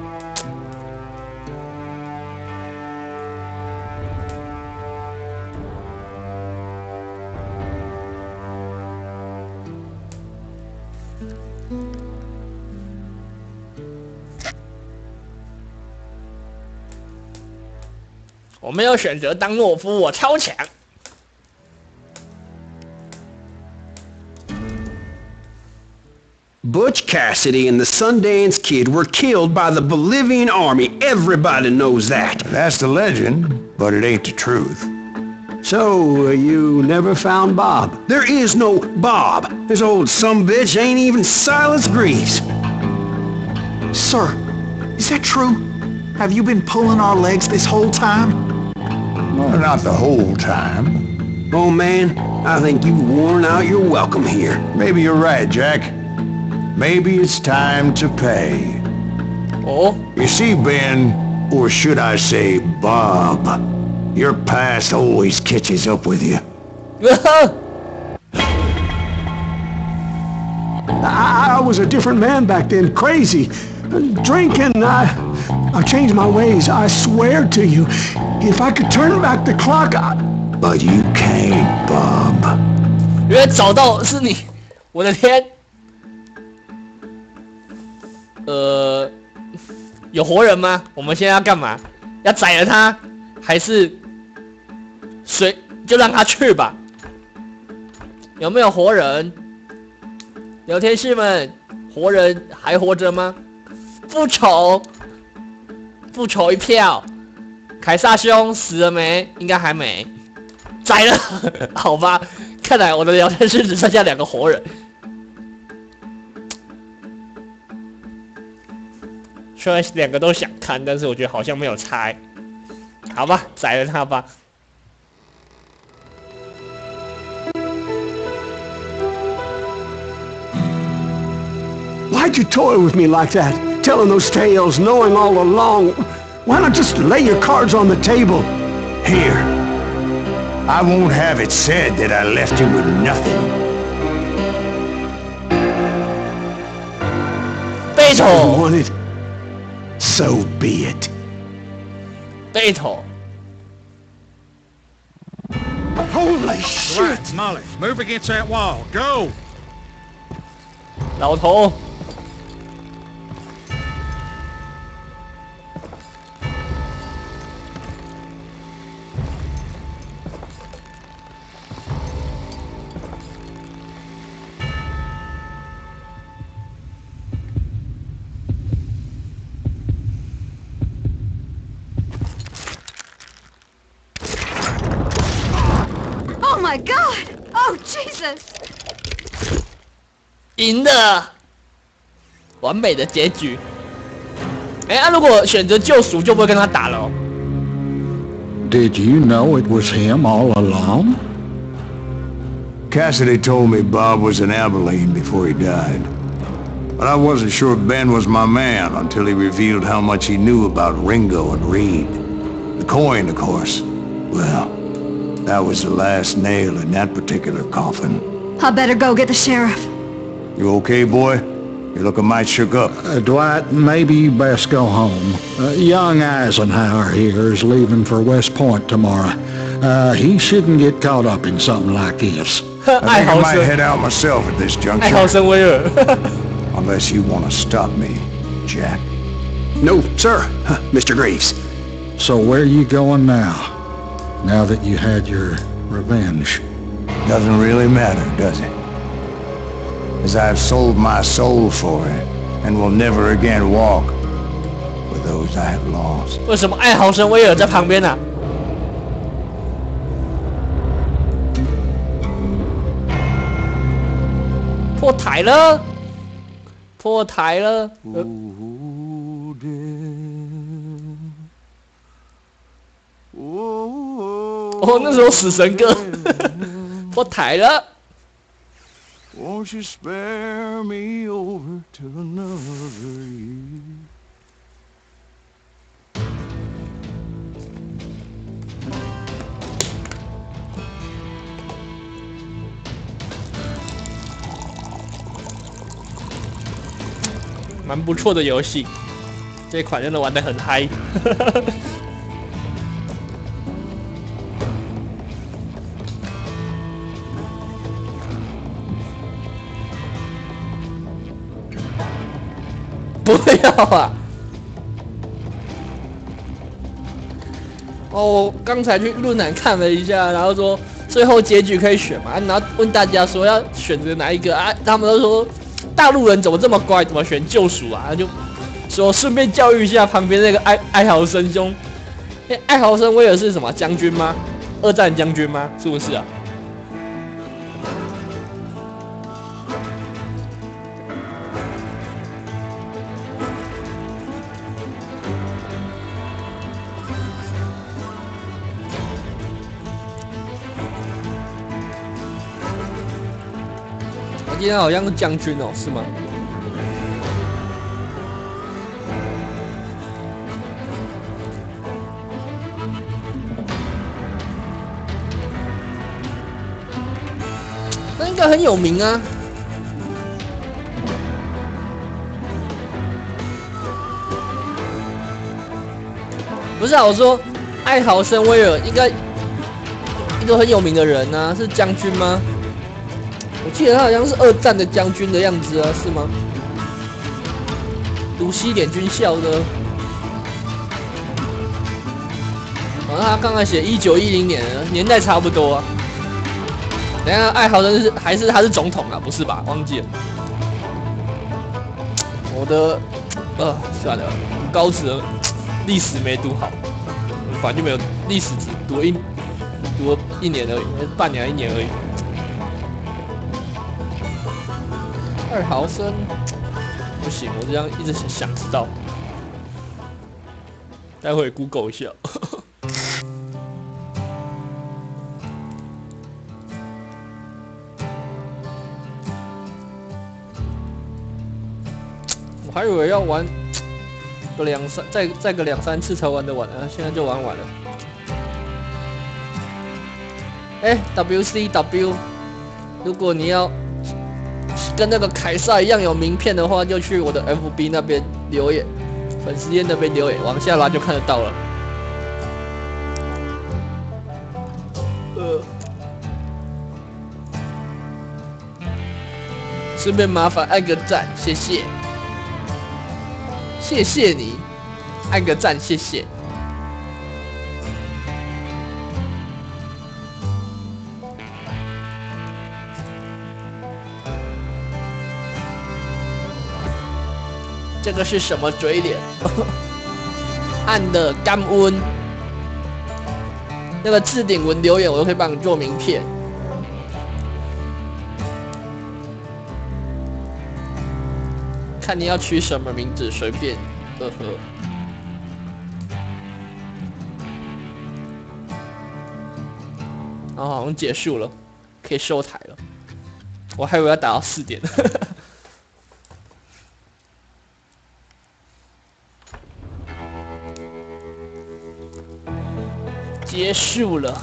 我没有选择当懦夫，我超强。Butch Cassidy and the Sundance Kid were killed by the Bolivian army. Everybody knows that. That's the legend, but it ain't the truth. So, you never found Bob? There is no Bob. This old sumbitch ain't even Silas Greaves. Sir, is that true? Have you been pulling our legs this whole time? Well, not the whole time. Oh, man, I think you've worn out your welcome here. Maybe you're right, Jack. Maybe it's time to pay. Oh? You see, Ben, or should I say Bob, your past always catches up with you. I was a different man back then, crazy. Drinking, I changed my ways, I swear to you. If I could turn back the clock, But you can't, Bob. 原来找到是你，我的天！有活人吗？我们现在要干嘛？要宰了他，还是就让他去吧？有没有活人？聊天室们，活人还活着吗？复仇一票。凯撒兄死了没？应该还没。宰了，好吧。看来我的聊天室只剩下2个活人。虽然2个都想看，但是我觉得好像没有差。好吧，宰了他吧。Why'd you toy with me like that? Telling those tales, knowing all along. Why not just lay your cards on the table? Here. I won't have it said that I left you with nothing. 背头 wanted, so be it. 背头 Holy shit! Right, Molly, move against that wall. Go! 老头。my God! Oh Jesus! 赢了，完美的结局。如果选择救赎，就不会跟他打了哦。Did you know it was him all along? Cassidy told me Bob was in Abilene before he died. But I wasn't sure Ben was my man until he revealed how much he knew about Ringo and Reed. The coin, of course. Well, that was the last nail in that particular coffin. I better go get the sheriff. You okay, boy? You're looking mighty shook up. Dwight, maybe you best go home. Young Eisenhower here is leaving for West Point tomorrow. He shouldn't get caught up in something like this. I think I might head out myself at this juncture. Unless you want to stop me, Jack. No, sir, Mr. Graves. So where are you going now? Now that you had your revenge? Doesn't really matter, does it? As I've sold my soul for it, and will never again walk with those I have lost. 为什么艾豪森威尔在旁边呢？破台了，破台了。哦，那时候死神歌破台了。Won't you spare me over till another year? 蛮不错的游戏，这款真的玩得很嗨。不要啊！哦，刚才去论坛看了一下，然后说最后结局可以选嘛，然后问大家说要选择哪一个啊？他们都说大陆人怎么这么乖，怎么选救赎啊？就说顺便教育一下旁边那个艾豪森兄。艾豪森威尔是什么将军吗？二战将军吗？是不是啊？我记得好像是将军哦，是吗？那应该很有名啊。不是啊，我说艾豪森威尔应该一个很有名的人啊，是将军吗？我记得他好像是二战的将军的样子啊，是吗？读西点军校的。好像他刚才写1910年，年代差不多啊。等一下，艾豪森他是总统啊？不是吧？忘记了。我的算了，高职的历史没读好，反正就没有历史只读了一年而已，半年1年而已。2毫升不行，我这样一直想知道，待会 Google 一下。我还以为要玩个再个2-3次才玩得完啊，现在就玩完了。WCW， 如果你要跟那个凯撒一样有名片的话，就去我的 FB 那边留言，粉丝页那边留言，往下拉就看得到了。顺便麻烦按个赞，谢谢，谢谢你，按个赞，谢谢。这个是什么嘴脸？按的感恩，那个置顶文留言我都可以帮你做名片。看你要取什么名字，随便，呵呵。然后好像结束了，可以收台了。我还以为要打到4点。结束了。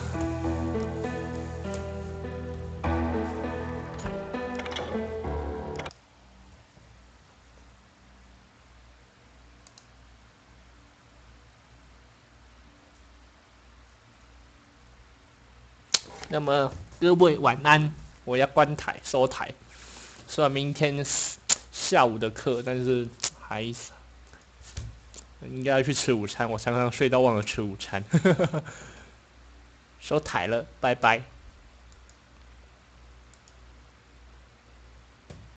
那么各位晚安，我要关台收台。虽然明天下午的课，但是还应该要去吃午餐。我常常睡到忘了吃午餐。收台了，拜拜。